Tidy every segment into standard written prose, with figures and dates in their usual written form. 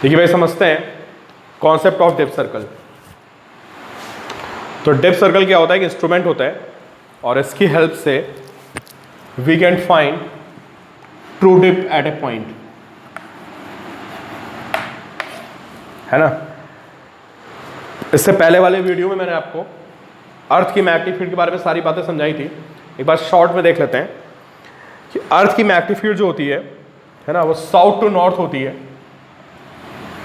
देखिए भाई, समझते हैं कॉन्सेप्ट ऑफ डेप्थ सर्कल। तो डेप्थ सर्कल क्या होता है कि इंस्ट्रूमेंट होता है और इसकी हेल्प से we can find true depth at a point, है ना। इससे पहले वाले वीडियो में मैंने आपको अर्थ की मैग्नेटिक फील्ड के बारे में सारी बातें समझाई थी। एक बार शॉर्ट में देख लेते हैं कि अर्थ की मैग्नेटिक फील्ड जो होती है ना, वो साउथ टू नॉर्थ होती है।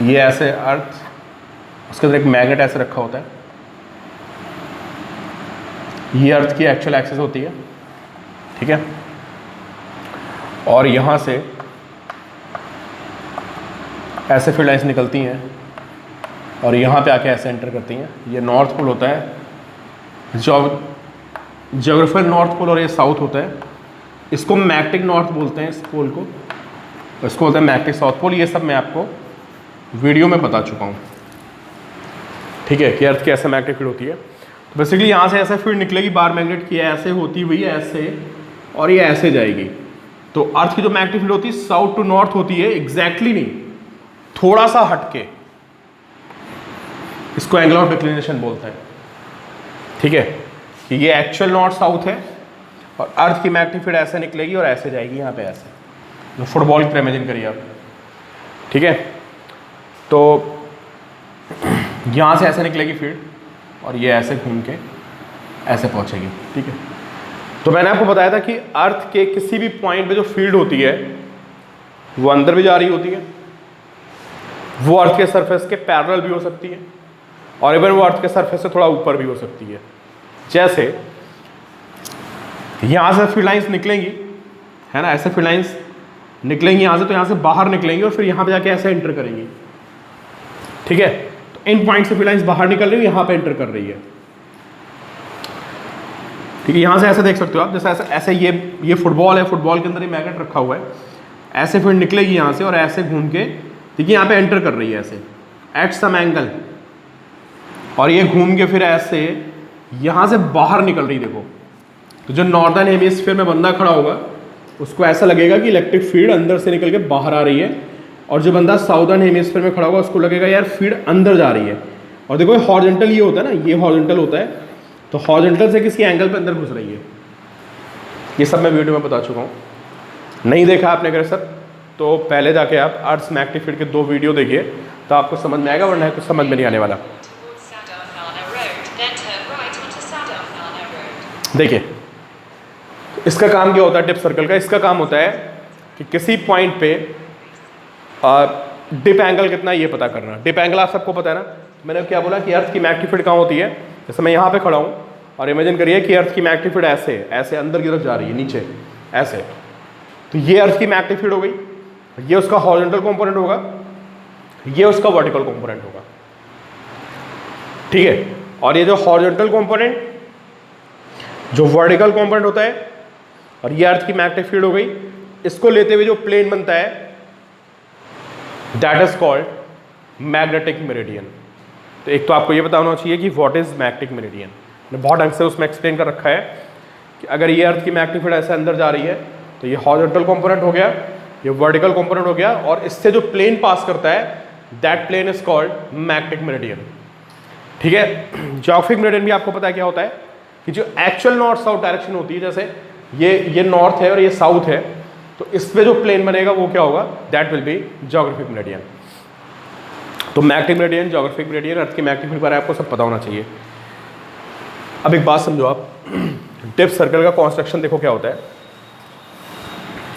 ये ऐसे अर्थ, उसके अंदर एक मैग्नेट ऐसे रखा होता है। ये अर्थ की एक्चुअल एक्सिस होती है, ठीक है। और यहां से ऐसे फील्ड लाइंस निकलती हैं और यहाँ पे आके ऐसे एंटर करती हैं। ये नॉर्थ पोल होता है, ज्योग्राफिकल नॉर्थ पोल, और ये साउथ होता है। इसको मैग्नेटिक नॉर्थ बोलते हैं, इस पोल को। इसको बोलते हैं मैग्नेटिक साउथ पोल। ये सब मैं आपको वीडियो में बता चुका हूँ, ठीक है, कि अर्थ की ऐसे मैग्नेटिक फील्ड होती है। तो बेसिकली यहाँ से ऐसे फील्ड निकलेगी बार मैग्नेट की, ऐसे होती हुई ऐसे, और ये ऐसे जाएगी। तो अर्थ की जो मैग्नेटिक फील्ड होती है साउथ टू नॉर्थ होती है, एग्जैक्टली नहीं, थोड़ा सा हटके। इसको एंगल ऑफ डिक्लिनेशन बोलते हैं, ठीक है। कि ये एक्चुअल नॉर्थ साउथ है और अर्थ की मैग्नेटिक फील्ड ऐसे निकलेगी और ऐसे जाएगी यहाँ पे, ऐसे। तो फुटबॉल की तरह इमेजिन करिए आप, ठीक है। तो यहाँ से ऐसे निकलेगी फील्ड और ये ऐसे घूम के ऐसे पहुँचेगी, ठीक है। तो मैंने आपको बताया था कि अर्थ के किसी भी पॉइंट पे जो फील्ड होती है वो अंदर भी जा रही होती है, वो अर्थ के सरफेस के पैरेलल भी हो सकती है, और इवन वो अर्थ के सरफेस से थोड़ा ऊपर भी हो सकती है। जैसे यहाँ से फील्ड लाइंस निकलेंगी, है ना, ऐसे फील्ड लाइंस निकलेंगी यहाँ से, तो यहाँ से बाहर निकलेंगी और फिर यहाँ पे जाके ऐसे एंटर करेंगी, ठीक है। तो इन पॉइंट से फील्ड लाइंस बाहर निकल रही है, यहाँ पे एंटर कर रही है, ठीक है। यहाँ से ऐसे देख सकते हो आप, जैसे ऐसे ऐसे ये फुटबॉल है, फुटबॉल के अंदर ये मैग्नेट रखा हुआ है। ऐसे फील्ड निकलेगी यहाँ से और ऐसे घूम के, देखिए यहाँ पे एंटर कर रही है ऐसे एट सम एंगल, और ये घूम के फिर ऐसे यहाँ से बाहर निकल रही, देखो। तो जो नॉर्दर्न हेमिस्फीयर में बंदा खड़ा होगा उसको ऐसा लगेगा कि इलेक्ट्रिक फील्ड अंदर से निकल के बाहर आ रही है, और जो बंदा साउदर्न हेमिस्फीयर में खड़ा होगा उसको लगेगा यार फील्ड अंदर जा रही है। और देखो हॉरिजॉन्टल ये होता है ना, ये हॉरिजॉन्टल होता है, तो हॉरिजॉन्टल से किसी एंगल पे अंदर घुस रही है। ये सब मैं वीडियो में बता चुका हूँ। नहीं देखा आपने अगर सर, तो पहले जाके आप अर्थ मैग्नेटिक फील्ड के 2 वीडियो देखिए, तो आपको समझ में आएगा, वरना कुछ समझ में नहीं आने वाला। देखिए इसका काम क्या होता है डेप्थ सर्कल का। इसका काम होता है कि किसी पॉइंट पे डिप एंगल कितना है ये पता करना। डिप एंगल आप सबको पता है ना। मैंने क्या बोला कि अर्थ की मैग्नेटिक फील्ड कहाँ होती है। जैसे मैं यहाँ पे खड़ा हूँ और इमेजिन करिए कि अर्थ की मैग्नेटिक फील्ड ऐसे ऐसे अंदर की तरफ जा रही है, नीचे ऐसे। तो ये अर्थ की मैग्नेटिक फील्ड हो गई, ये उसका हॉरिजॉन्टल कंपोनेंट होगा, ये उसका वर्टिकल कंपोनेंट होगा, ठीक है। और ये जो हॉरिजॉन्टल कंपोनेंट, जो वर्टिकल कंपोनेंट होता है, और ये अर्थ की मैग्नेटिक फील्ड हो गई, इसको लेते हुए जो प्लेन बनता है that is called magnetic meridian. तो एक तो आपको ये बताना चाहिए कि व्हाट इज मैग्नेटिक मेरिडियन। मैंने बहुत ढंग से उसमें एक्सप्लेन कर रखा है कि अगर ये अर्थ की मैग्नेटिक फील्ड ऐसे अंदर जा रही है तो ये हॉरिजॉन्टल कंपोनेंट हो गया, ये वर्टिकल कंपोनेंट हो गया, और इससे जो प्लेन पास करता है that plane is called magnetic meridian, ठीक है। ज्योग्राफिक मेरिडियन भी आपको पता है क्या होता है कि जो एक्चुअल नॉर्थ साउथ डायरेक्शन होती है, जैसे ये नॉर्थ है और ये साउथ है, तो इस पे जो प्लेन बनेगा वो क्या होगा, that will be geographic meridian. तो मैग्नेटिक मेरिडियन, ज्योग्राफिक मेरिडियन, अर्थ की मैग्नेटिक फील्ड पर आपको सब पता होना चाहिए। अब एक बात समझो आप, डेप्थ सर्कल का कंस्ट्रक्शन देखो क्या होता है।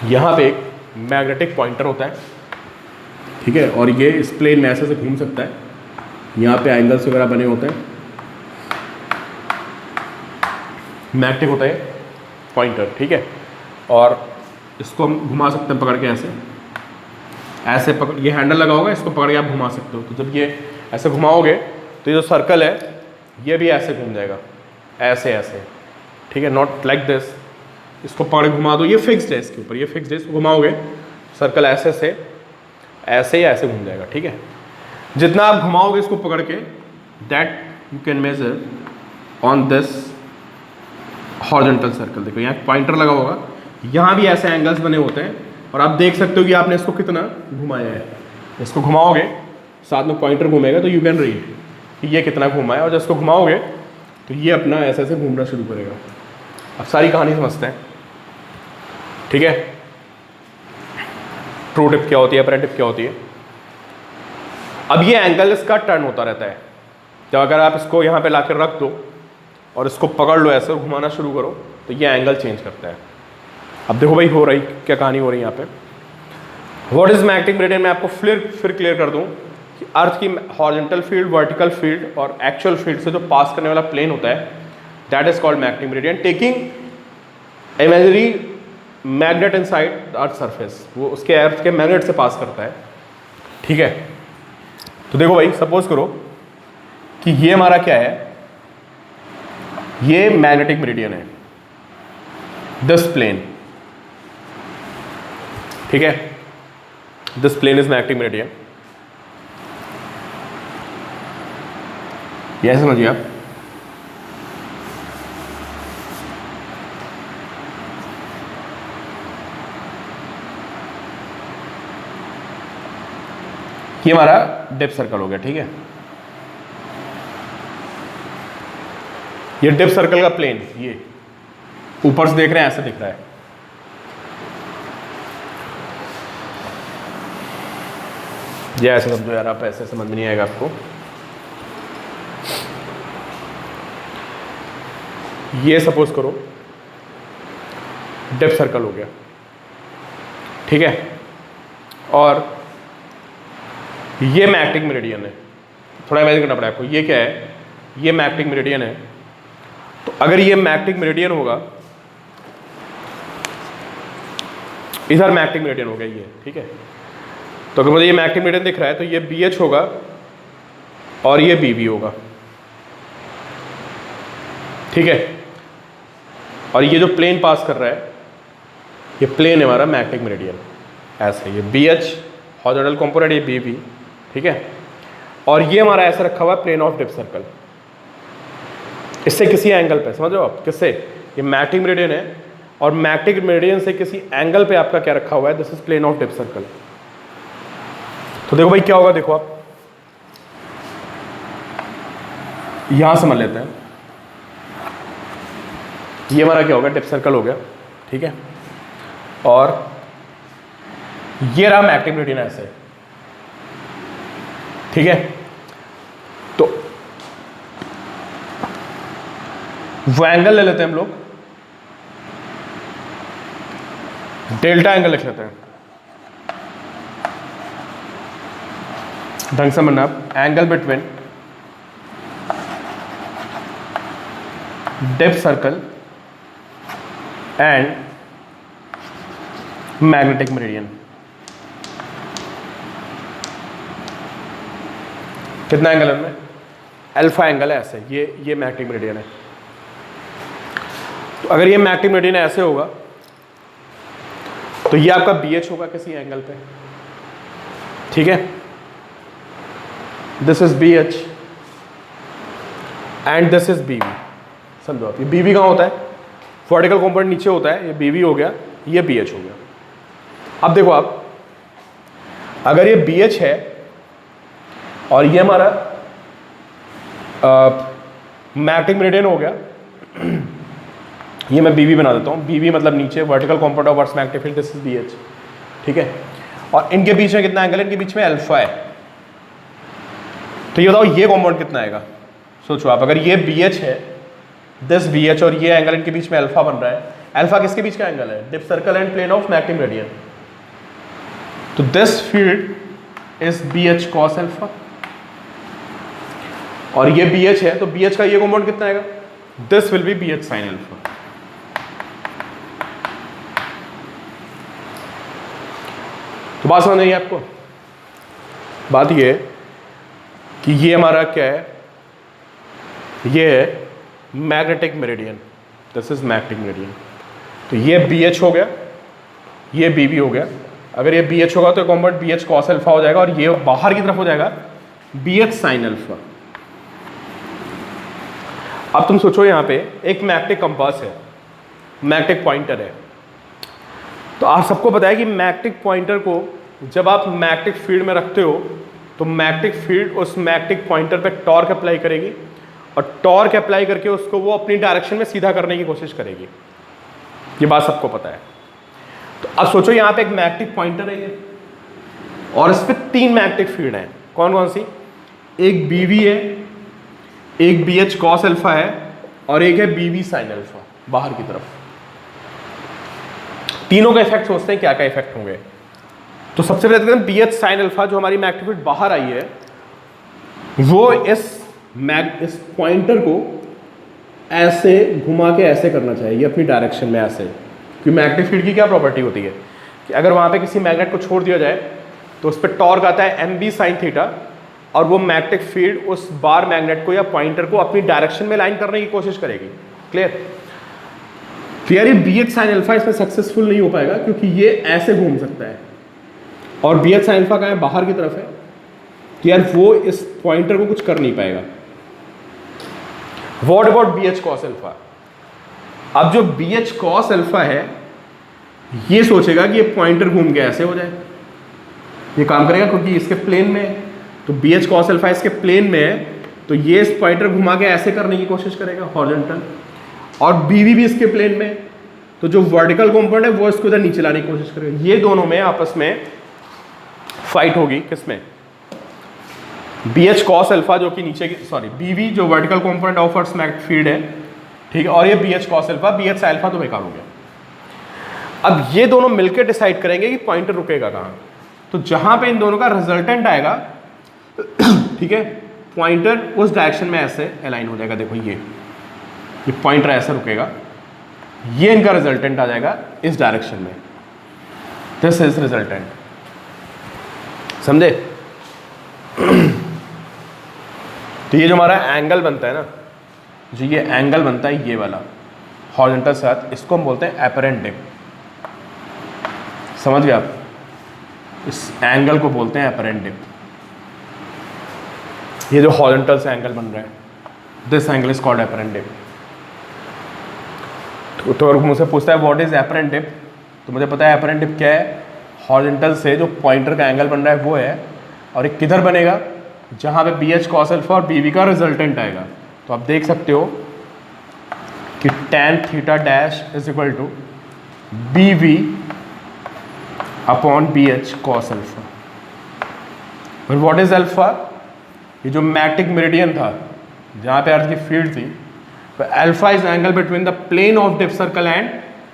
यहाँ पे एक मैग्नेटिक पॉइंटर होता है, ठीक है, और ये इस प्लेन में ऐसे से घूम सकता है। यहाँ पे एंगल्स वगैरह बने होते हैं, मैग्नेटिक होता है पॉइंटर, ठीक है। और इसको हम घुमा सकते हैं पकड़ के ऐसे ऐसे पकड़, ये हैंडल लगा होगा, इसको पकड़ के आप घुमा सकते हो। तो जब ये ऐसे घुमाओगे तो ये जो सर्कल है ये भी ऐसे घूम जाएगा, ऐसे ऐसे, ठीक है, नॉट लाइक दिस। इसको पकड़ के घुमा दो, ये फिक्स्ड है इसके ऊपर, ये फिक्स्ड है, इसको घुमाओगे सर्कल ऐसे से ऐसे या ऐसे घूम जाएगा, ठीक है। जितना आप घुमाओगे इसको पकड़ के, that you can measure on this horizontal circle. देखो यहाँ पॉइंटर लगा होगा, यहाँ भी ऐसे एंगल्स बने होते हैं, और आप देख सकते हो कि आपने इसको कितना घुमाया है। इसको घुमाओगे साथ में पॉइंटर घूमेगा, तो यू कैन रीड कि ये कितना घूमा है, और जब इसको घुमाओगे तो ये अपना ऐसे ऐसे घूमना शुरू करेगा। अब सारी कहानी समझते हैं, ठीक है। ट्रू टिप क्या होती है, अपरेंट टिप क्या होती है। अब ये एंगल इसका टर्न होता रहता है। जब अगर आप इसको यहाँ पे लाकर रख दो और इसको पकड़ लो ऐसे और घुमाना शुरू करो, तो ये एंगल चेंज करता है। अब देखो भाई हो रही क्या कहानी हो रही है यहाँ पे। व्हाट इज मैग्नेटिक मेरिडियन, मैं आपको फिर क्लियर कर दूं कि अर्थ की हॉरिजॉन्टल फील्ड, वर्टिकल फील्ड और एक्चुअल फील्ड से जो पास करने वाला प्लेन होता है, that is called magnetic meridian, taking imaginary magnet inside the earth surface. वो उसके अर्थ के मैग्नेट से पास करता है, ठीक है। तो देखो भाई, सपोज करो कि ये हमारा क्या है, ये मैग्नेटिक मेरिडियन है, दिस प्लेन, ठीक है। This plane is magnetic meridian, ये समझिए आप। ये हमारा डिप सर्कल हो गया, ठीक है। ये डिप सर्कल का प्लेन, ये ऊपर से देख रहे हैं, ऐसे दिख रहा है। ये ऐसे समझो यार, आप ऐसे समझ नहीं आएगा आपको। ये सपोज करो डिप सर्कल हो गया, ठीक है। और ये मैग्नेटिक मेरिडियन है, थोड़ा इमेजिन करना पड़ेगा आपको। ये क्या है, ये मैग्नेटिक मेरिडियन है। तो अगर ये मैग्नेटिक मेरिडियन होगा, इधर मैग्नेटिक मेरिडियन हो गया ये, ठीक है। तो अगर मुझे ये मैग्नेटिक मेरिडियन दिख रहा है, तो ये BH होगा और ये BB होगा, ठीक है। और ये जो प्लेन पास कर रहा है, ये प्लेन है हमारा मैग्नेटिक मेरिडियन, ऐसे ये BH हॉरिजॉन्टल कंपोनेंट, ये BB, ठीक है। और ये हमारा ऐसा रखा हुआ है प्लेन ऑफ डिप सर्कल, इससे किसी एंगल पे, समझो आप किससे, ये मैग्नेटिक मेरिडियन है और मैग्नेटिक मेरिडियन से किसी एंगल पे आपका क्या रखा हुआ है, this is plane of dip circle. तो देखो भाई क्या होगा, देखो आप यहां समझ लेते हैं। ये हमारा क्या होगा, डिप सर्कल हो गया, ठीक है। और ये रहा मैग्नेटिक मेरिडियन ऐसे, ठीक है। तो वो एंगल ले लेते हैं हम लोग, डेल्टा एंगल लिख लेते हैं, ढंग से समझना आप। Angle between dip circle and magnetic meridian, कितना एंगल है उनमें, अल्फा एंगल है ऐसे। ये मैग्नेटिक मेरिडियन है। तो अगर ये मैग्नेटिक मेरिडियन ऐसे होगा, तो ये आपका BH होगा किसी एंगल पे, ठीक है। This is BH and this is BB, समझो आप। ये BB कहाँ होता है, वर्टिकल कंपोनेंट नीचे होता है, ये BB हो गया, ये BH हो गया। अब देखो आप, अगर ये BH है और ये हमारा मैग्नेटिक मेरिडियन हो गया, ये मैं BB बना देता हूँ। BB मतलब नीचे, vertical component of earth magnetic field, this is BH, ठीक है। और इनके बीच में कितना एंगल है, इनके बीच में अल्फा है। तो ये बताओ ये कंपाउंड कितना आएगा, सोचो आप। अगर ये BH है, दिस BH, और ये एंगल इनके बीच में अल्फा बन रहा है। अल्फा किसके बीच का एंगल है, dip circle and plane of magnetic meridian. तो this field is BH cos alpha, और ये BH है, तो BH का ये कंपाउंड कितना आएगा, this will be BH sin alpha. तो बात समझ नहीं है आपको। बात ये है कि ये हमारा क्या है, ये है magnetic meridian, this is magnetic meridian. तो ये BH हो गया, ये BB हो गया। अगर ये BH होगा तो कंपाउंड BH cos अल्फा हो जाएगा, और ये बाहर की तरफ हो जाएगा BH sin अल्फा। अब तुम सोचो, यहाँ पे एक मैग्नेटिक कंपास है, मैग्नेटिक पॉइंटर है। तो आप सबको पता है कि मैग्नेटिक पॉइंटर को जब आप मैग्नेटिक फील्ड में रखते हो, तो मैग्नेटिक फील्ड उस मैग्नेटिक पॉइंटर पे टॉर्क अप्लाई करेगी और टॉर्क अप्लाई करके उसको वो अपनी डायरेक्शन में सीधा करने की कोशिश करेगी। ये बात सबको पता है। तो अब सोचो यहाँ पे एक मैग्नेटिक पॉइंटर है ये और इस पे 3 मैग्नेटिक फील्ड हैं। कौन कौन सी? एक BV है, एक BH cos अल्फा है और एक है BV sin अल्फा बाहर की तरफ। तीनों का इफेक्ट सोचते हैं क्या क्या इफेक्ट होंगे। तो सबसे पहले देखते हैं BH sin अल्फा जो हमारी मैग्नेटिक फील्ड बाहर आई है वो इस पॉइंटर को ऐसे घुमा के ऐसे करना चाहिए अपनी डायरेक्शन में ऐसे। क्योंकि मैग्नेटिक फील्ड की क्या प्रॉपर्टी होती है कि अगर वहाँ पे किसी मैग्नेट को छोड़ दिया जाए तो उस पर टॉर्क आता है MB sin थीटा और वो मैग्नेटिक फील्ड उस बार मैग्नेट को या पॉइंटर को अपनी डायरेक्शन में लाइन करने की कोशिश करेगी। क्लियर? यार ये BH sin अल्फा इसमें सक्सेसफुल नहीं हो पाएगा क्योंकि ये ऐसे घूम सकता है और BH sin अल्फा कहाँ है? बाहर की तरफ है। तो यार वो इस पॉइंटर को कुछ कर नहीं पाएगा। What about BH cos alpha? अब जो BH cos अल्फा है ये सोचेगा कि ये पॉइंटर घूम के ऐसे हो जाए, ये काम करेगा क्योंकि इसके प्लेन में है। तो BH cos अल्फा इसके प्लेन में है तो ये इस पॉइंटर घुमा के ऐसे करने की कोशिश करेगा हॉरिजॉन्टल, और BV भी इसके प्लेन में है तो जो वर्टिकल कंपोनेंट है वो इसको इधर नीचे लाने की कोशिश करेगा। ये दोनों में आपस में फाइट होगी। किसमें? BH cos अल्फा जो कि नीचे की BV जो vertical component of earth magnetic field है, ठीक है, और ये BH cos alpha, BH sin alpha तो बेकार हो गया। अब ये दोनों मिलकर डिसाइड करेंगे कि पॉइंटर रुकेगा कहाँ। तो जहां पे इन दोनों का रिजल्टेंट आएगा ठीक है, पॉइंटर उस डायरेक्शन में ऐसे अलाइन हो जाएगा। देखो ये पॉइंटर ऐसे रुकेगा, ये इनका रिजल्टेंट आ जाएगा इस डायरेक्शन में। This is resultant. समझे? तो ये जो हमारा एंगल बनता है ना, जो ये एंगल बनता है ये वाला हॉरिजॉन्टल साथ, इसको हम बोलते हैं एपरेंट डिप। समझ गए आप? इस एंगल को बोलते हैं एपरेंट डिप। ये जो हॉरिजॉन्टल से एंगल बन रहा है, this angle is called apparent dip. तो अगर मुझसे पूछता है व्हाट इज एपरेंट डिप, तो मुझे पता है एपरेंट डिप क्या है। हॉरिजॉन्टल से जो पॉइंटर का एंगल बन रहा है वो है, और ये किधर बनेगा? जहाँ पे BH cos अल्फा और BV का रिजल्टेंट आएगा। तो आप देख सकते हो कि tan theta dash is equal to BV upon BH cos alpha. और व्हाट इज अल्फा? ये जो मैग्नेटिक मेरिडियन था जहाँ पे अर्थ की फील्ड थी, तो alpha is angle between the plane of dip circle and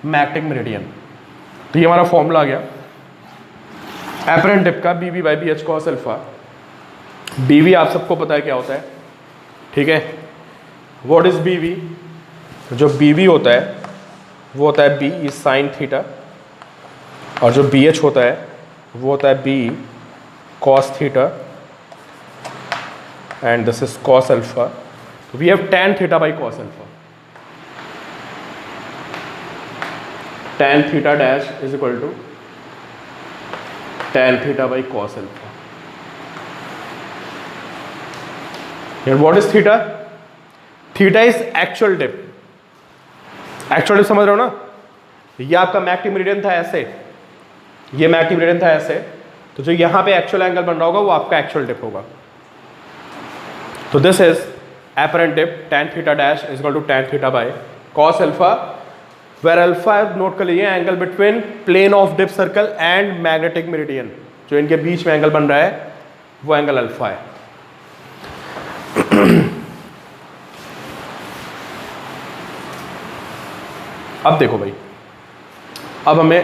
magnetic meridian. तो ये हमारा फॉर्मूला आ गया एपरेंट डिप का, BV by BH cos alpha. BV आप सबको पता है क्या होता है, ठीक है? What is BV? जो BV होता है वो होता है B इज साइन थीटा, और जो BH होता है वो होता है B cos theta, and this is cos alpha. तो we have tan theta by cos alpha. tan theta dash is equal to tan theta by cos alpha. And what is theta? Theta is actual dip. Actual dip समझ रहे हो ना? ये आपका magnetic meridian था ऐसे, ये मैग्नेटिक मेरिडियन था ऐसे, तो जो यहाँ पे एक्चुअल एंगल बन रहा होगा वो आपका एक्चुअल डिप होगा। तो this is apparent dip tan theta dash is equal to tan theta by cos alpha, where alpha note कर लीजिए angle between plane of dip circle and magnetic meridian. जो इनके बीच में एंगल बन रहा है वो एंगल अल्फा है। अब देखो भाई, अब हमें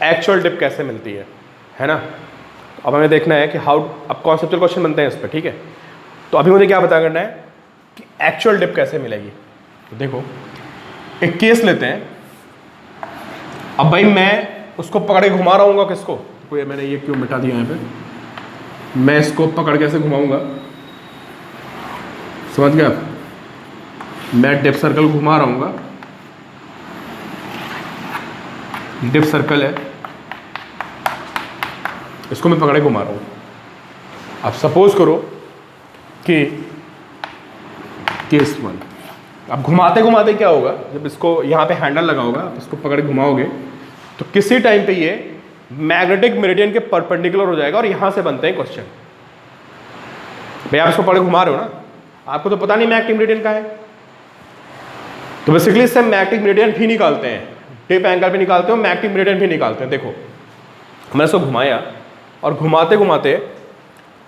एक्चुअल डिप कैसे मिलती है ना? अब हमें देखना है कि हाउ, अब कॉन्सेप्चुअल क्वेश्चन बनते हैं इस पर, ठीक है? तो अभी मुझे क्या पता करना है कि एक्चुअल डिप कैसे मिलेगी। तो देखो एक केस लेते हैं। अब भाई मैं उसको पकड़ के घुमा रहा हूँ, किसको? तो ये मैंने ये क्यों मिटा दिया यहाँ पे? मैं इसको पकड़ के ऐसे घुमाऊंगा, समझ गए आप? मैं डिप सर्कल घुमा रहा हूँ, डिप सर्कल है, इसको मैं पकड़े घुमा रहा हूँ। अब सपोज करो कि केस 1, अब घुमाते घुमाते क्या होगा, जब इसको यहाँ पे हैंडल लगा होगा, आप इसको पकड़ घुमाओगे तो किसी टाइम पे ये मैग्नेटिक मेरिडियन के परपेंडिकुलर हो जाएगा और यहाँ से बनते हैं क्वेश्चन। भाई आप इसको पढ़ के घुमा रहे हो ना, आपको तो पता नहीं मैग्नेटिक मेरिडियन कहाँ है। तो बेसिकली इससे मैग्नेटिक मेरिडियन भी निकालते हैं, टिप एंगल भी निकालते हो, मैग्नेटिक मेरिडियन भी निकालते हैं। देखो मैंने इसको घुमाया और घुमाते घुमाते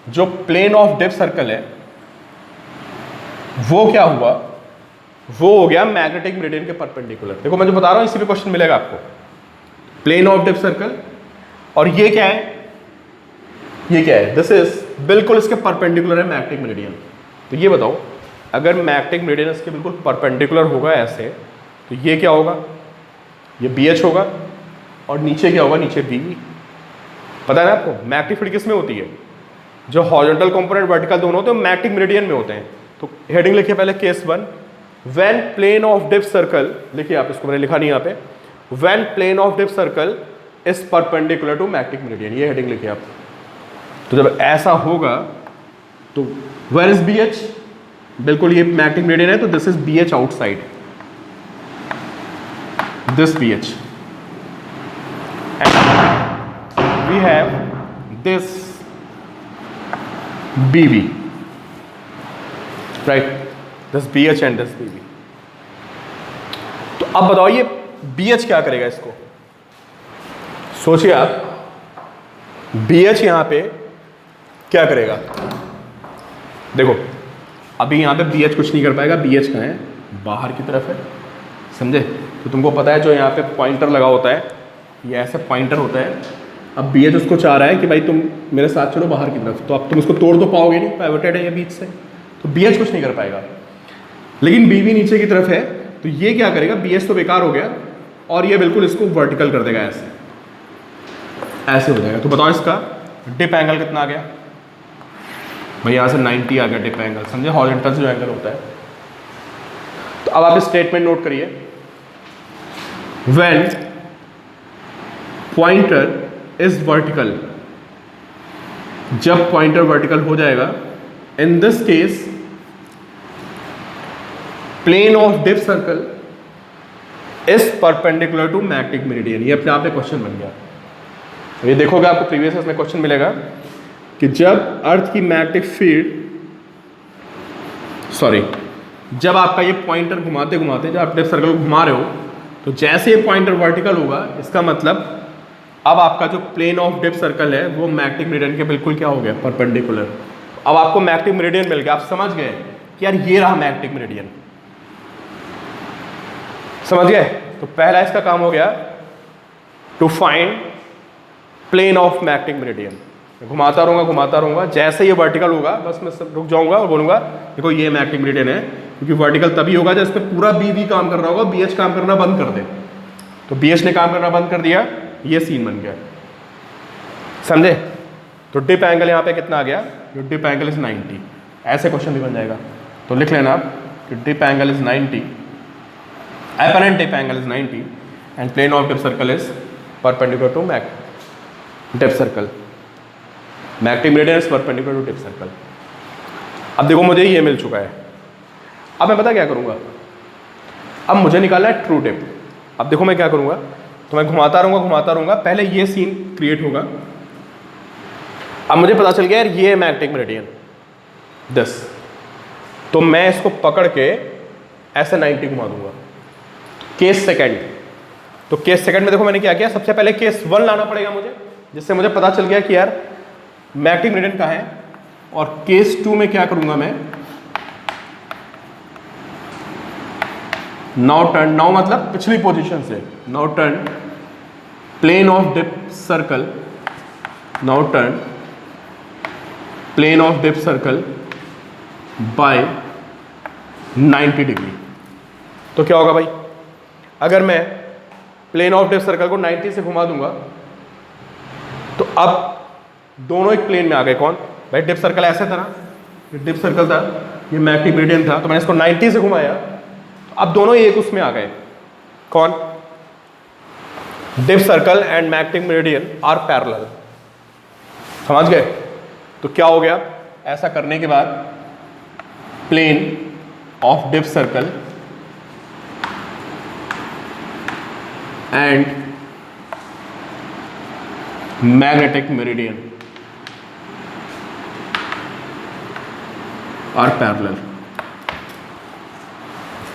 जो प्लेन ऑफ डिप सर्कल है वो क्या हुआ, वो हो गया मैग्नेटिक मेरिडियन के परपेंडिकुलर। देखो मैं जो बता रहा हूं इसी पे क्वेश्चन मिलेगा आपको। प्लेन ऑफ डिप सर्कल और ये क्या है, ये क्या है, दिस इज बिल्कुल इसके परपेंडिकुलर है मैग्नेटिक मेरिडियन। तो ये बताओ अगर मैग्नेटिक मेरिडियन इसके बिल्कुल परपेंडिकुलर होगा ऐसे, तो ये क्या होगा, ये BH होगा और नीचे क्या होगा, नीचे BE। पता है ना आपको मैग्नेटिक फील्ड किस में होती है, जो हॉरिजॉन्टल कंपोनेंट वर्टिकल दोनों होते हैं मैग्नेटिक मेरिडियन में होते हैं। तो हेडिंग लिखिए पहले case 1, when plane of dip circle, लिखिए आप इसको, मैंने लिखा नहीं यहाँ पे, when plane of dip circle is perpendicular to magnetic meridian, ये हेडिंग लिखिए आप। तो जब ऐसा होगा तो वेयर इज BH, बिल्कुल ये मैग्नेटिक मेरिडियन है तो this is BH outside, this BH and we have this BB, right, this BH and this BB। तो अब बताओ ये BH क्या करेगा, इसको सोचिए आप, BH यहां पे क्या करेगा। देखो अभी यहां पे BH कुछ नहीं कर पाएगा, BH कहाँ है, बाहर की तरफ है, समझे। तो तुमको पता है जो यहाँ पे पॉइंटर लगा होता है, ये ऐसे पॉइंटर होता है। अब BH उसको चाह रहा है कि भाई तुम मेरे साथ चलो बाहर की तरफ, तो अब तुम इसको तोड़ तो पाओगे नहीं, पाइवटेड है ये बीच से, तो BH कुछ नहीं कर पाएगा। लेकिन BB नीचे की तरफ है, तो ये क्या करेगा, BH तो बेकार हो गया और ये बिल्कुल इसको वर्टिकल कर देगा, ऐसे ऐसे हो जाएगा। तो बताओ इसका डिप एंगल कितना आ गया भाई, यहाँ से 90 आ गया डिप एंगल, समझे, हॉरिजॉन्टल जो एंगल होता है। तो अब आप स्टेटमेंट नोट करिए, व्हेन पॉइंटर इज वर्टिकल, जब पॉइंटर वर्टिकल हो जाएगा, in this case plane of dip circle is perpendicular to magnetic meridian. ये अपने आप में क्वेश्चन बन गया। तो ये देखोगे आपको प्रीवियस में क्वेश्चन मिलेगा कि जब अर्थ की मैग्नेटिक फील्ड, सॉरी, जब आपका ये पॉइंटर घुमाते घुमाते, जब आप डिप सर्कल को घुमा रहे हो, तो जैसे ये पॉइंटर वर्टिकल होगा, इसका मतलब अब आपका जो प्लेन ऑफ डिप सर्कल है वो मैग्नेटिक मेरिडियन के बिल्कुल क्या हो गया, परपेंडिकुलर। अब आपको मैग्नेटिक मेरिडियन मिल गया, आप समझ गए कि यार ये रहा मैग्नेटिक मेरिडियन, समझ गए। तो पहला इसका काम हो गया to find plane of magnetic meridian. घुमाता रहूंगा, जैसे ये वर्टिकल होगा बस मैं सब रुक जाऊंगा और बोलूंगा देखो ये मैग्नेटिक मेरिडियन है, क्योंकि वर्टिकल तभी होगा जब इस पर पूरा BB काम कर रहा होगा, BH काम करना बंद कर दे। तो BH ने काम करना बंद कर दिया, ये सीन बन गया, समझे। तो डिप एंगल यहाँ पे कितना आ गया, जो डिप एंगल इज 90, ऐसे क्वेश्चन भी बन जाएगा। तो लिख लेना आप कि dip angle is 90, apparent dip angle is 90 and plane of dip circle is perpendicular to dip circle, magnetic meridian is perpendicular to dip circle। अब देखो मुझे ये मिल चुका है, अब मैं पता क्या करूँगा, अब मुझे निकालना है ट्रू डिप। अब देखो मैं क्या करूँगा, तो मैं घुमाता रहूँगा, पहले ये सीन क्रिएट होगा। अब मुझे पता चल गया यार ये मैग्नेटिक मेरिडियन 10, तो मैं इसको पकड़ के ऐसे 90 घुमा दूंगा। केस सेकंड, तो केस सेकंड में देखो मैंने क्या किया, सबसे पहले केस 1 लाना पड़ेगा मुझे, जिससे मुझे पता चल गया कि यार मैग्नेटिक मेरिडियन कहाँ है। और केस 2 में क्या करूंगा मैं, नाउ टर्न, नाउ मतलब पिछली पोजीशन से, now turn plane of dip circle, now turn plane of dip circle by 90 degree. तो क्या होगा भाई, अगर मैं प्लेन ऑफ डिप सर्कल को 90 से घुमा दूंगा तो अब दोनों एक प्लेन में आ गए। कौन भाई, डिप सर्कल ऐसे था ना, ये डिप सर्कल था, ये मैग्नेटिक मेरिडियन था, तो मैंने इसको 90 से घुमाया, तो अब दोनों एक उसमें आ गए। कौन, dip circle and magnetic meridian are parallel, समझ गए। तो क्या हो गया, ऐसा करने के बाद plane of dip circle and magnetic meridian are parallel.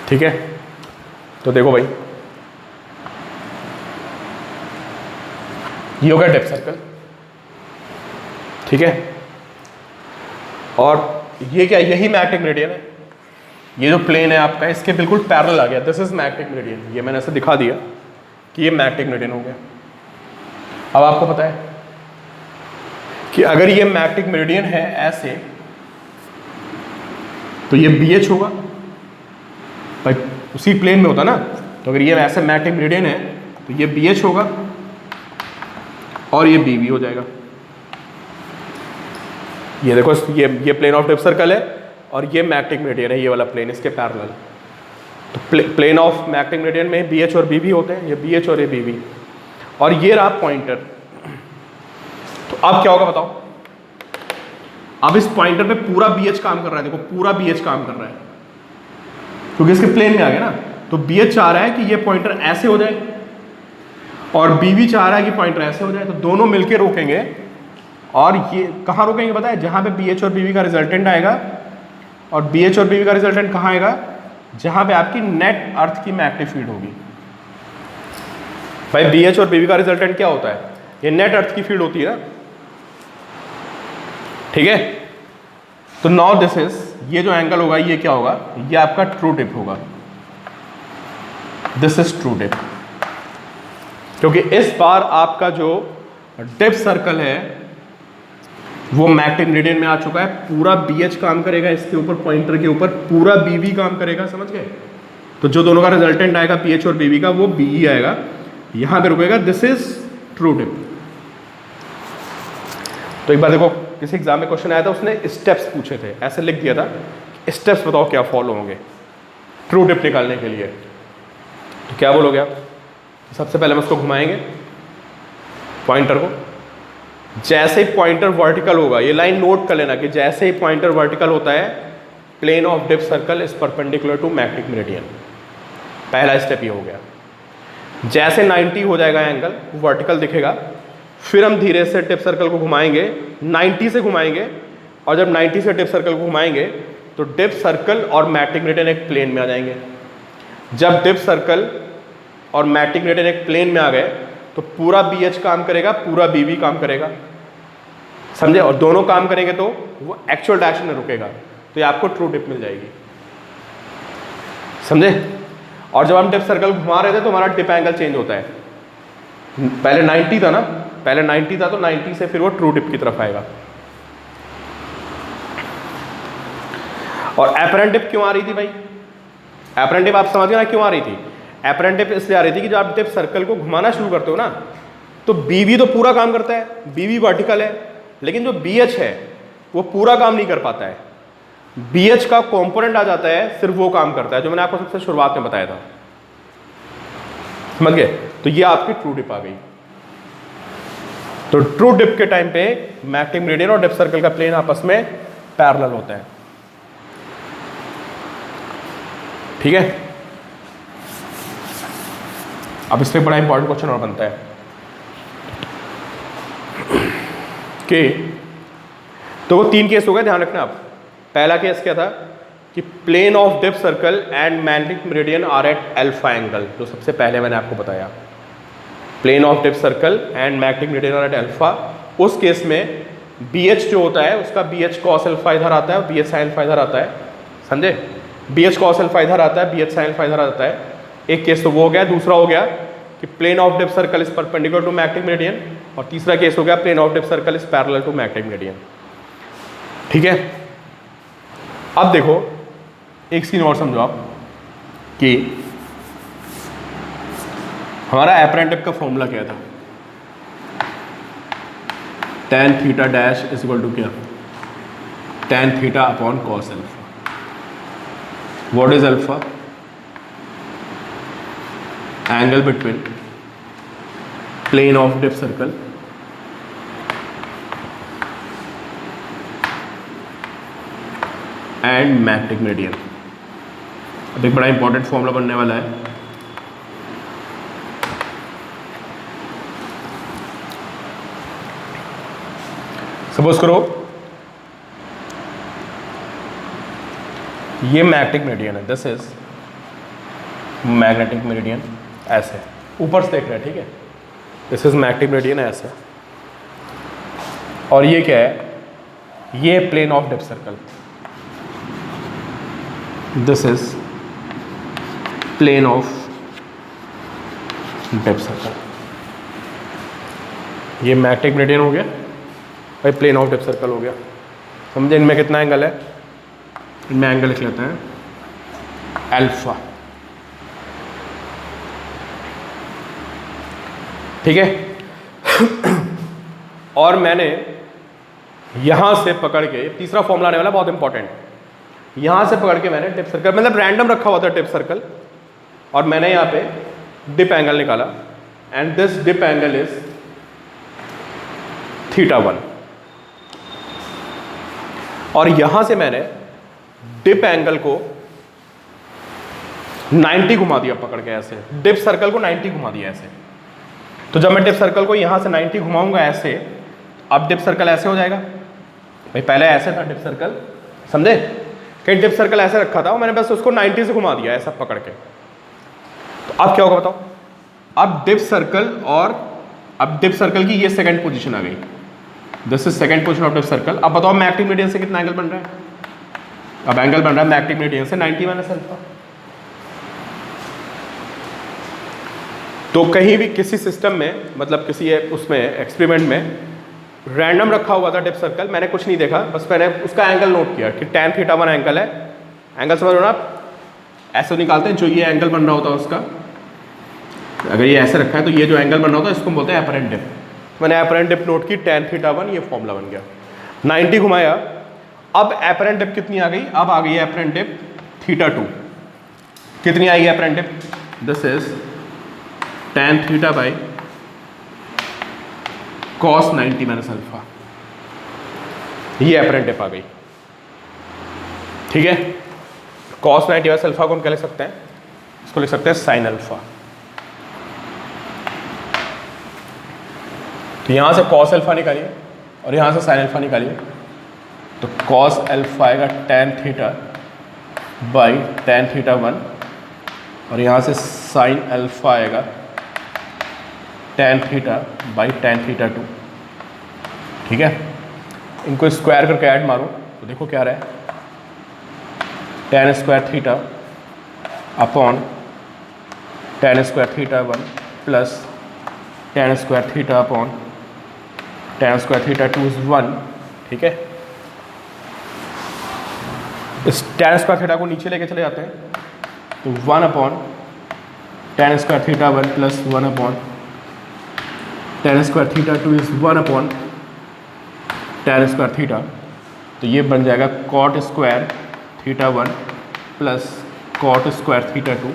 ठीक है, तो देखो भाई ये हो गया डेप्थ सर्कल। ठीक है, और ये क्या, यही मैग्नेटिक मेरिडियन है। ये जो प्लेन है आपका इसके बिल्कुल पैरेलल आ गया, दिस इज मैग्नेटिक मेरिडियन। ये मैंने ऐसे दिखा दिया कि ये मैग्नेटिक मेरिडियन हो गया। अब आपको पता है कि अगर ये मैग्नेटिक मेरिडियन है ऐसे, तो ये BH होगा भाई, उसी प्लेन में होता ना। तो अगर ये ऐसे मैग्नेटिक मेरिडियन है तो ये BH होगा और ये BB हो जाएगा। ये देखो, ये प्लेन ऑफ डेप्थ सर्कल है और ये मैग्नेटिक मेरिडियन है, ये वाला प्लेन इसके पैरेलल। तो प्लेन ऑफ मैग्नेटिक मेरिडियन में BH और BB होते हैं, ये BH और ये BB, और ये रहा पॉइंटर। तो अब क्या होगा बताओ, अब इस पॉइंटर पे पूरा BH काम कर रहा है। देखो पूरा BH काम कर रहा है क्योंकि इसके प्लेन में आ गया ना। तो BH चाह रहा है कि ये पॉइंटर ऐसे हो जाए और BB चाह रहा है कि पॉइंटर ऐसे हो जाए। तो दोनों मिलके रोकेंगे, और ये कहाँ रोकेंगे पता है, जहाँ पे BH और BB का रिजल्टेंट आएगा। और BH और BB का रिजल्टेंट कहाँ आएगा, जहाँ पे आपकी नेट अर्थ की मैग्नेटिक फील्ड होगी। भाई BH और BB का रिजल्टेंट क्या होता है, ये नेट अर्थ की फील्ड होती है ना। ठीक है, तो नाउ दिस इज, ये जो एंगल होगा ये क्या होगा, ये आपका ट्रू टिप होगा। दिस इज ट्रू टिप, क्योंकि इस बार आपका जो डेप्थ सर्कल है वो मैग्नेटिक मेरिडियन में आ चुका है। पूरा BH काम करेगा इसके ऊपर, पॉइंटर के ऊपर, पूरा BB काम करेगा, समझ गए। तो जो दोनों का रिजल्टेंट आएगा BH और BB का, वो BE आएगा, यहां पे रुकेगा। This is true tip. तो एक बार देखो, किसी एग्जाम में क्वेश्चन आया था, उसने स्टेप्स पूछे थे, ऐसे लिख दिया था, स्टेप्स बताओ क्या फॉलो होंगे ट्रू टिप निकालने के लिए। तो क्या बोलोगे आप, सबसे पहले हम उसको घुमाएंगे पॉइंटर को। जैसे ही पॉइंटर वर्टिकल होगा, ये लाइन नोट कर लेना कि जैसे ही पॉइंटर वर्टिकल होता है, plane of depth circle is perpendicular to magnetic meridian. पहला स्टेप ये हो गया। जैसे 90 हो जाएगा एंगल, वर्टिकल दिखेगा, फिर हम धीरे से डेप्थ सर्कल को घुमाएंगे, 90 से घुमाएंगे। और जब 90 से डेप्थ सर्कल को घुमाएंगे तो डेप्थ सर्कल और मैग्नेटिक मेरिडियन एक प्लेन में आ जाएंगे। जब डेप्थ सर्कल और मैग्नेटिक मेरिडियन एक प्लेन में आ गए तो पूरा BH काम करेगा, पूरा BB काम करेगा, समझे। और दोनों काम करेंगे तो वो एक्चुअल डायरेक्शन में रुकेगा, तो ये आपको ट्रू टिप मिल जाएगी, समझे। और जब हम डेप्थ सर्कल घुमा रहे थे तो हमारा टिप एंगल चेंज होता है। पहले 90 था ना, पहले 90 था, तो 90 से फिर वो ट्रू टिप की तरफ आएगा। और एपरेंट टिप क्यों आ रही थी भाई, एपरेंट टिप आप समझ गए ना क्यों आ रही थी। एपरेंट टिप इसलिए आ रही थी कि जब आप डेप्थ सर्कल को घुमाना शुरू करते हो ना, तो BB तो पूरा काम करता है, BB वर्टिकल है, लेकिन जो BH है वो पूरा काम नहीं कर पाता है। BH का कंपोनेंट आ जाता है, सिर्फ वो काम करता है, जो मैंने आपको सबसे शुरुआत में बताया था, समझ गए। तो ये आपकी ट्रू टिप आ गई। तो ट्रू टिप के टाइम पे मैग्नेटिक मेरिडियन और डेप्थ सर्कल का प्लेन आपस में पैरेलल होता है, ठीक है। अब इससे बड़ा इंपॉर्टेंट क्वेश्चन और बनता है कि, तो वो 3 केस हो गए, ध्यान रखना आप। पहला केस क्या था कि plane of depth circle and magnetic meridian are at alpha angle, जो सबसे पहले मैंने आपको बताया। Plane of depth circle and magnetic meridian are at alpha, उस केस में BH जो होता है उसका BH cos अल्फा इधर आता है और BH sin अल्फा इधर आता है, समझे। BH cos अल्फा इधर आता है, BH sin अल्फा इधर आता है। एक केस तो वो हो गया। दूसरा हो गया कि plane of depth circle is perpendicular to magnetic meridian, और तीसरा केस हो गया plane of depth circle is parallel to magnetic meridian, ठीक है। अब देखो एक सीन और समझो आप कि हमारा एपरेंट टिप का फॉर्मूला क्या था, tan theta dash is equal to क्या, tan theta upon cos alpha. What is alpha, angle between plane of depth circle and magnetic meridian. अब एक बड़ा इंपॉर्टेंट फॉर्मूला बनने वाला है, सपोज करो ये मैग्नेटिक मेरिडियन है, दिस इज मैग्नेटिक मेरिडियन, ऐसे ऊपर से देख रहे हैं, ठीक है, दिस इज मैग्नेटिक मेरिडियन ऐसे। और ये क्या है, ये plane of dip circle, this is plane of dip circle. ये मैग्नेटिक मेरिडियन हो गया भाई, प्लेन ऑफ डिप सर्कल हो गया। समझे इनमें कितना एंगल है, इनमें एंगल लिख लेते हैं अल्फा, ठीक है। और मैंने यहां से पकड़ के, तीसरा फॉर्मूला आने वाला बहुत इंपॉर्टेंट, यहां से पकड़ के मैंने डिप सर्कल, मतलब रैंडम रखा हुआ था डिप सर्कल, और मैंने यहां पे डिप एंगल निकाला, and this dip angle is θ1। और यहां से मैंने डिप एंगल को 90 घुमा दिया पकड़ के, ऐसे डिप सर्कल को 90 घुमा दिया ऐसे। तो जब मैं डिप सर्कल को यहां से 90 घुमाऊंगा ऐसे, अब डिप सर्कल ऐसे हो जाएगा भाई, पहले ऐसे था डिप सर्कल, समझे, कि डिप सर्कल ऐसे रखा था और मैंने बस उसको 90 से घुमा दिया ऐसा पकड़ के। तो अब क्या होगा बताओ, अब डिप सर्कल, और अब डिप सर्कल की ये सेकंड पोजीशन आ गई, this is second position of dip circle. अब बताओ मैग्नेटिक मेरिडियन से कितना एंगल बन रहा है, अब एंगल बन रहा है मैग्नेटिक मेरिडियन से 90 माइनस अल्फा। तो कहीं भी किसी सिस्टम में, मतलब किसी उसमें एक्सपेरिमेंट में रैंडम रखा हुआ था डिप सर्कल, मैंने कुछ नहीं देखा, बस मैंने उसका एंगल नोट किया कि tan θ1 एंगल है, एंगल समझ लो ना आप, ऐसे निकालते हैं जो ये एंगल बन रहा होता है उसका, अगर ये ऐसे रखा है तो ये जो एंगल बन रहा होता है इसको बोलते हैं एपरेंट डिप। मैंने एपरेंट डिप नोट की tan θ1, ये फॉर्मूला बन गया, 90 घुमाया। अब एपरेंट डिप कितनी आ गई, अब आ गई है एपरेंट डिप θ2। कितनी आई है apparent dip, this is tan θ by cos 90 minus alpha, ये एपरेंट डिप आ गई, ठीक है। cos 90 माइनस अल्फा को हम क्या लिख सकते हैं, इसको लिख सकते हैं साइन अल्फा। तो यहां से cos अल्फा निकालिए और यहां से साइन अल्फा निकालिए, तो cos अल्फा आएगा tan θ बाई tan θ1, और यहां से साइन अल्फा आएगा tan θ बाई tan θ2, ठीक है। इनको स्क्वायर करके ऐड मारो तो देखो क्या रहा है, tan square θ upon tan square θ1 plus tan square θ upon tan square θ2 is 1, ठीक है। इस tan स्क्वायर θ को नीचे लेके चले जाते हैं, तो 1 upon tan square θ1 plus 1 upon tan square θ2 is 1 upon tan square θ, तो ये बन जाएगा cot square θ1 plus cot square θ2,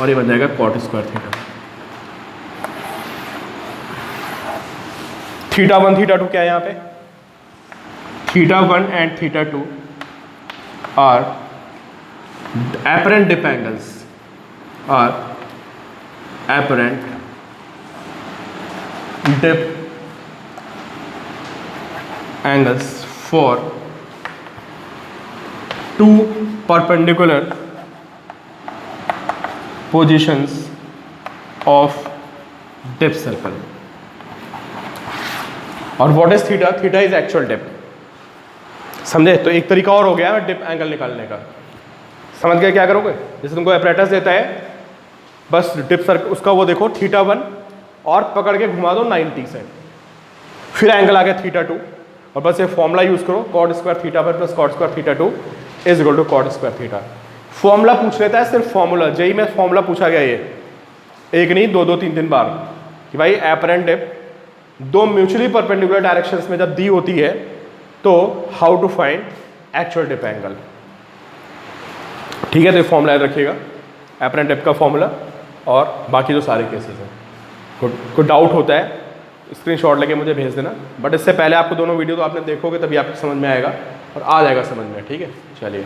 और ये बन जाएगा cot स्क्वायर θ। θ1 θ2 क्या है यहाँ पे, θ1 and θ2 are apparent dip angles, are apparent dip angles for two perpendicular positions of dip circle. और what is theta, theta is actual dip, समझे। तो एक तरीका और हो गया डिप एंगल निकालने का, समझ गए क्या करोगे, जैसे तुमको एपरेटस देता है, बस डिप सर्कल उसका वो देखो θ1 और पकड़ के घुमा दो 90 से, फिर एंगल आ गया θ2, और बस ये फॉर्मूला यूज करो cot square θ1 plus cot square θ2 is equal to cot square θ। Formula पूछ लेता है, सिर्फ फॉर्मूला, जेई में फॉर्मूला पूछा गया ये, एक नहीं दो दो तीन तीन बार, कि भाई एपरेंट डिप दो म्यूचुअली परपेंडिकुलर डायरेक्शंस में जब दी होती है तो how to find actual dip angle, ठीक है। तो ये फॉर्मूला याद रखिएगा, एपरेंट डिप का फॉर्मूला, और बाकी जो सारे केसेस हैं। कोई डाउट होता है स्क्रीनशॉट लेके मुझे भेज देना, बट इससे पहले आपको दोनों वीडियो तो आपने देखोगे तभी आपको समझ में आएगा और आ जाएगा समझ में, ठीक है। चलिए।